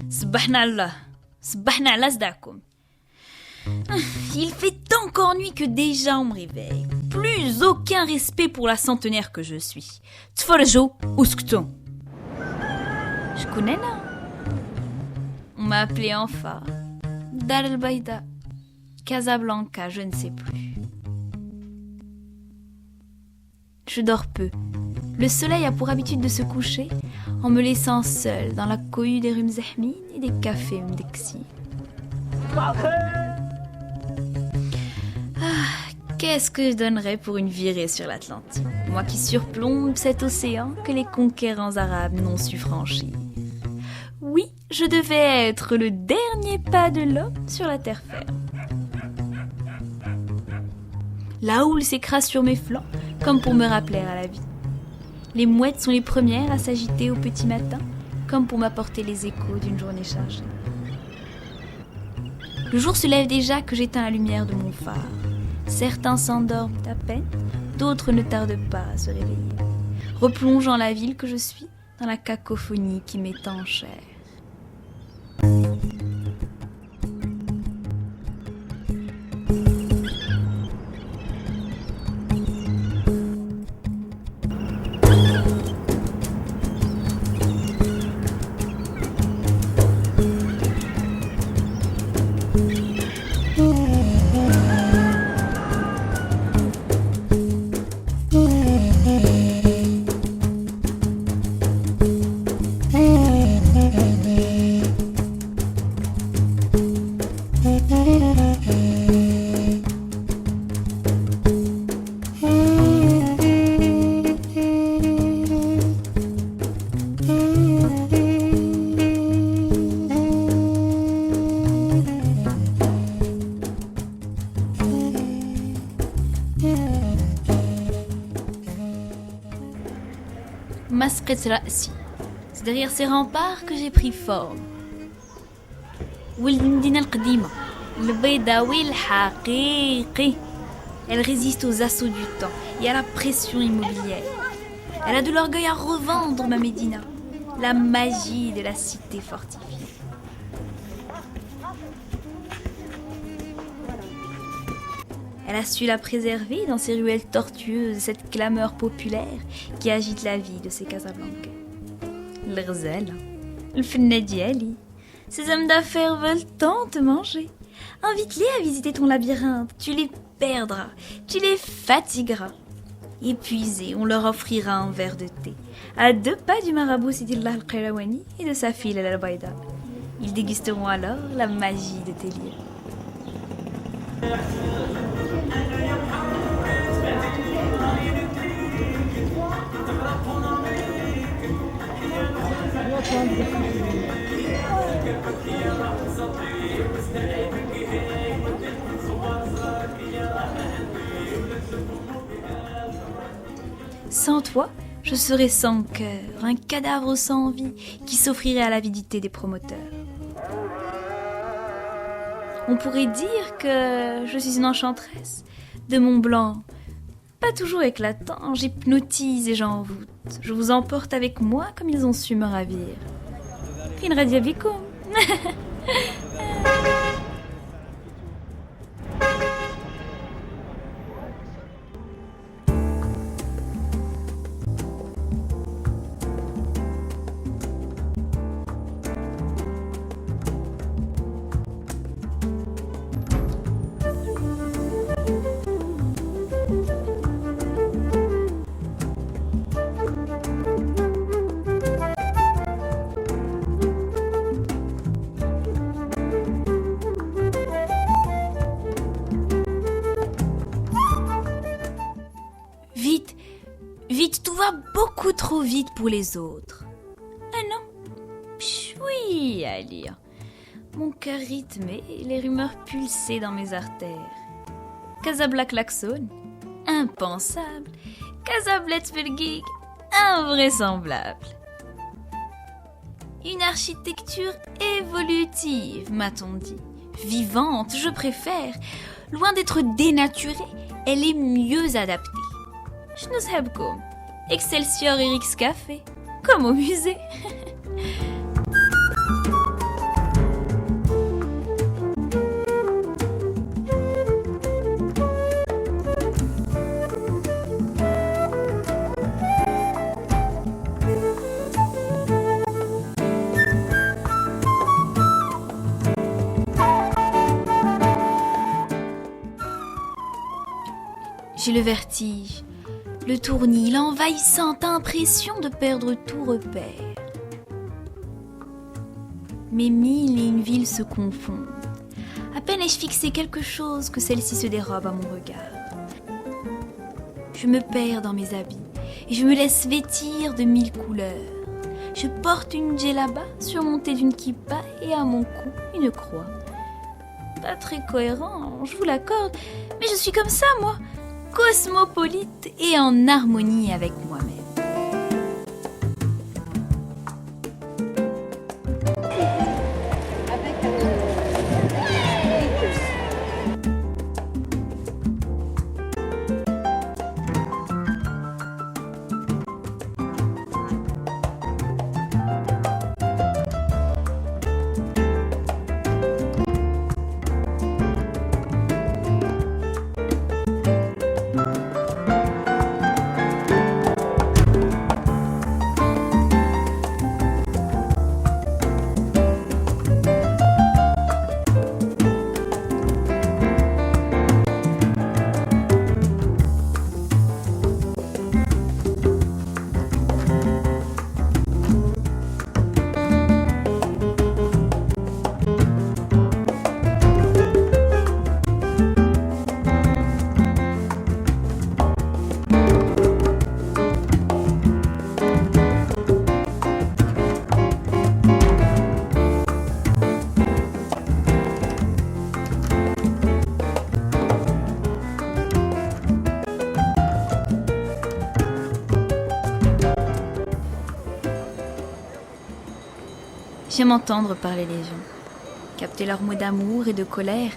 صبحنا على الله صبحنا على صداعكم. Il fait encore nuit que déjà on me réveille. Plus aucun respect pour la centenaire que je suis. تفرجوا واسكتوا. شكون أنا؟ On m'a appelé enfin. Dar el Baïda. Casablanca, je ne sais plus. Je dors peu. Le soleil a pour habitude de se coucher en me laissant seule dans la cohue des rues Mzahmine et des cafés Mdexi. Qu'est-ce que je donnerais pour une virée sur l'Atlantique, moi qui surplombe cet océan que les conquérants arabes n'ont su franchir. Oui, je devais être le dernier pas de l'homme sur la terre ferme. La houle s'écrase sur mes flancs comme pour me rappeler à la vie. Les mouettes sont les premières à s'agiter au petit matin comme pour m'apporter les échos d'une journée chargée. Le jour se lève déjà que j'éteins la lumière de mon phare. Certains s'endorment à peine, d'autres ne tardent pas à se réveiller, replongeant la ville que je suis dans la cacophonie qui m'est en chair. Masqet Ra'si. C'est derrière ces remparts que j'ai pris forme. والمدينة القديمة البيضاوي الحقيقي. Elle résiste aux assauts du temps et à la pression immobilière. Elle a de l'orgueil à revendre, ma Médina, la magie de la cité fortifiée. Elle a su la préserver dans ses ruelles tortueuses, cette clameur populaire qui agite la vie de ces Casablancais. الغزالة, الفنة ديالي. Ces hommes d'affaires veulent tant te manger. Invite-les à visiter ton labyrinthe. Tu les perdras, tu les fatigueras. Épuisés, on leur offrira un verre de thé, à 2 pas du marabout Sidillah al-Qayrawani et de sa fille al-Baïda. Ils dégusteront alors la magie de tes lieux. Sans toi, je serais sans cœur, un cadavre sans vie qui s'offrirait à l'avidité des promoteurs. On pourrait dire que je suis une enchanteresse, de Mont Blanc, pas toujours éclatant, j'hypnotise et j'envoûte. Je vous emporte avec moi comme ils ont su me ravir. Fin radia bikoum. Vite, tout va beaucoup trop vite pour les autres. Ah non, oui à lire. Mon cœur rythmé, les rumeurs pulsaient dans mes artères. Casablanca klaxon, impensable. Casablanca Belgig, invraisemblable. Une architecture évolutive, m'a-t-on dit. Vivante, je préfère. Loin d'être dénaturée, elle est mieux adaptée. شنو صاحبكم Excelsior Eric's Café. comme au musée. J'ai le vertige, le tournis, l'envahissante impression de perdre tout repère. Mes mille et une villes se confondent. À peine ai-je fixé quelque chose que celle-ci se dérobe à mon regard. Je me perds dans mes habits et je me laisse vêtir de mille couleurs. Je porte une djellaba surmontée d'une kippa et à mon cou une croix. Pas très cohérent, je vous l'accorde, mais je suis comme ça, moi. Cosmopolite et en harmonie avec moi-même. J'aime entendre parler les gens, capter leurs mots d'amour et de colère,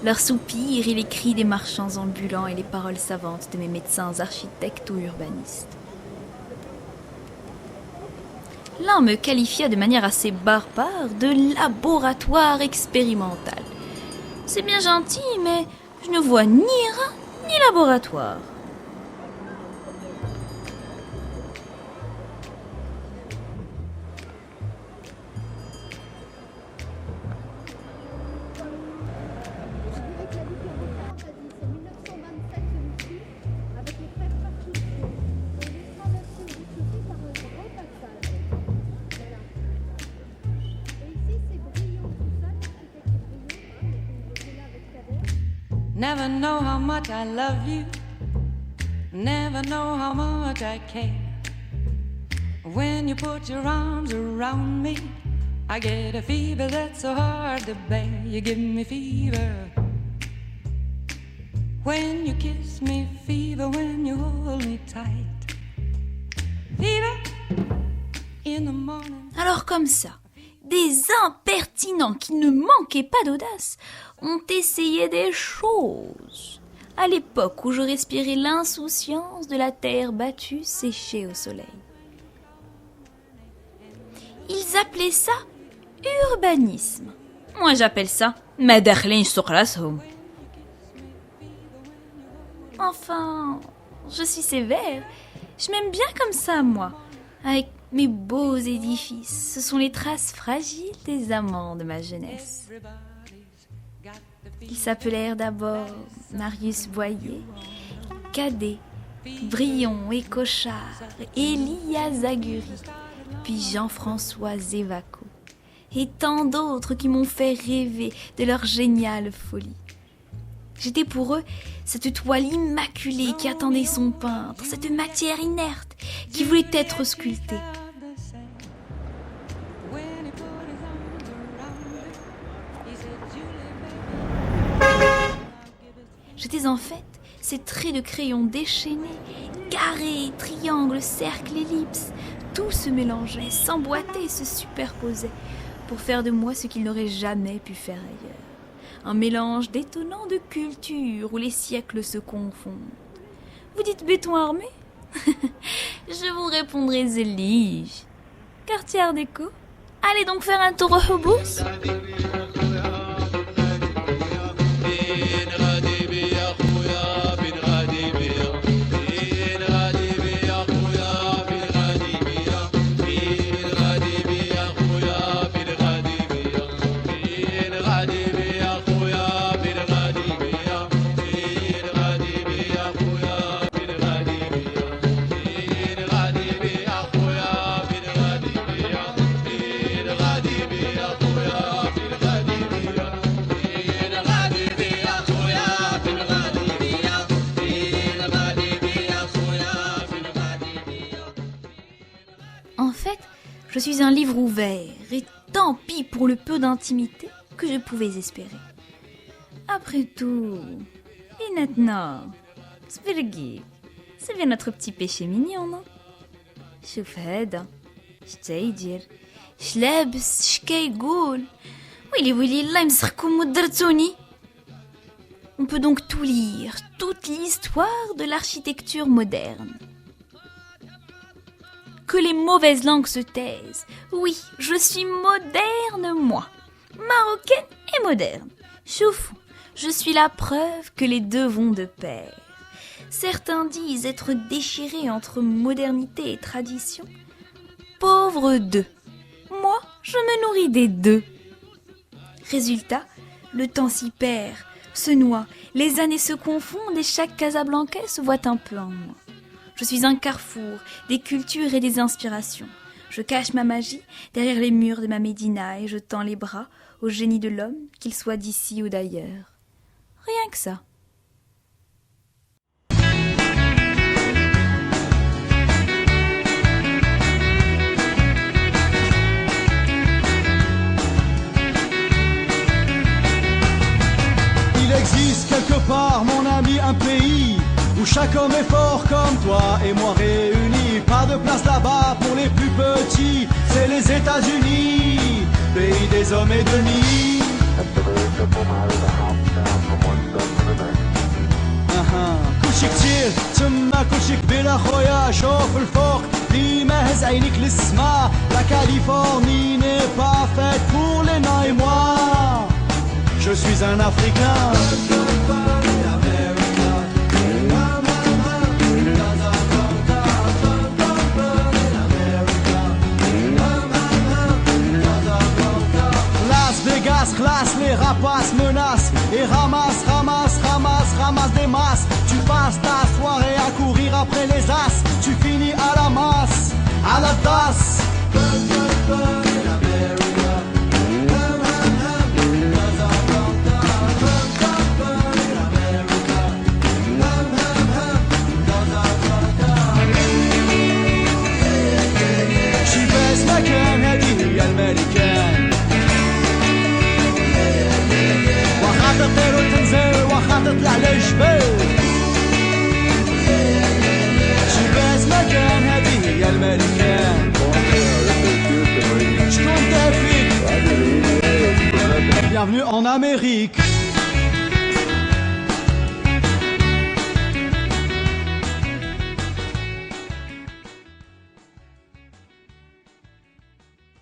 leurs soupirs et les cris des marchands ambulants et les paroles savantes de mes médecins architectes ou urbanistes. L'un me qualifia de manière assez barbare de laboratoire expérimental. C'est bien gentil, mais je ne vois ni rat ni laboratoire. Never know how much I love you. Never know how much I care. When you put your arms around me, I get a fever that's so hard to bear. You give me fever when you kiss me, fever when you hold me tight. Fever in the morning. Alors comme ça, des impertinents qui ne manquaient pas d'audace ont essayé des choses. À l'époque où je respirais l'insouciance de la terre battue séchée au soleil. Ils appelaient ça urbanisme. Moi j'appelle ça مدخلين سوق راسهم. Enfin, je suis sévère. Je m'aime bien comme ça, moi. Avec mes beaux édifices. Ce sont les traces fragiles des amants de ma jeunesse. Ils s'appelèrent d'abord Marius Boyer, Cadet, Brion et Cochard, Elia Zaguri, puis Jean-François Zévaco, et tant d'autres qui m'ont fait rêver de leur géniale folie. J'étais pour eux cette toile immaculée qui attendait son peintre, cette matière inerte qui voulait être sculptée. J'étais en fait ces traits de crayon déchaînés, carrés, triangles, cercles, ellipses. Tout se mélangeait, s'emboîtait, se superposait pour faire de moi ce qu'il n'aurait jamais pu faire ailleurs. Un mélange détonnant de cultures où les siècles se confondent. Vous dites béton armé? Je vous répondrai zélige. quartier Art déco. Allez donc faire un tour au Houbous. En fait, je suis un livre ouvert, et tant pis pour le peu d'intimité que je pouvais espérer. Après tout, et maintenant, c'est bien notre petit péché mignon, non? شوف هذا شتايدير شلابس شكايقول ويلي الله يمسخكم ودرتوني. On peut donc tout lire, toute l'histoire de l'architecture moderne. Que les mauvaises langues se taisent. Oui, je suis moderne, moi. Marocaine et moderne. Choufou, je suis la preuve que les deux vont de pair. Certains disent être déchirés entre modernité et tradition. Pauvres d'eux. Moi, je me nourris des deux. Résultat, le temps s'y perd, se noie, les années se confondent et chaque Casablancais se voit un peu en moi. Je suis un carrefour des cultures et des inspirations. Je cache ma magie derrière les murs de ma médina et je tends les bras au génie de l'homme, qu'il soit d'ici ou d'ailleurs. Rien que ça. Il existe quelque part, mon ami, un pays où chaque homme est fort comme toi et moi réunis. Pas de place là-bas pour les plus petits, c'est les États-Unis, pays des hommes et demi. كلشي كتير تما كلشي كبير اخويا شوف الفوق ديما هز عينيك للسما. La Californie n'est pas faite pour les nains et moi. Je suis un Africain. Las Vegas, classe, les rapaces menacent et ramasse des masses. Tu passes ta soirée à courir après les as, tu finis à la masse, à la tasse. تطير وتنزل واخا تطلع للجبال. شباز مكان هذه هي الملكان. شكون دافيك؟ Bienvenue en Amérique.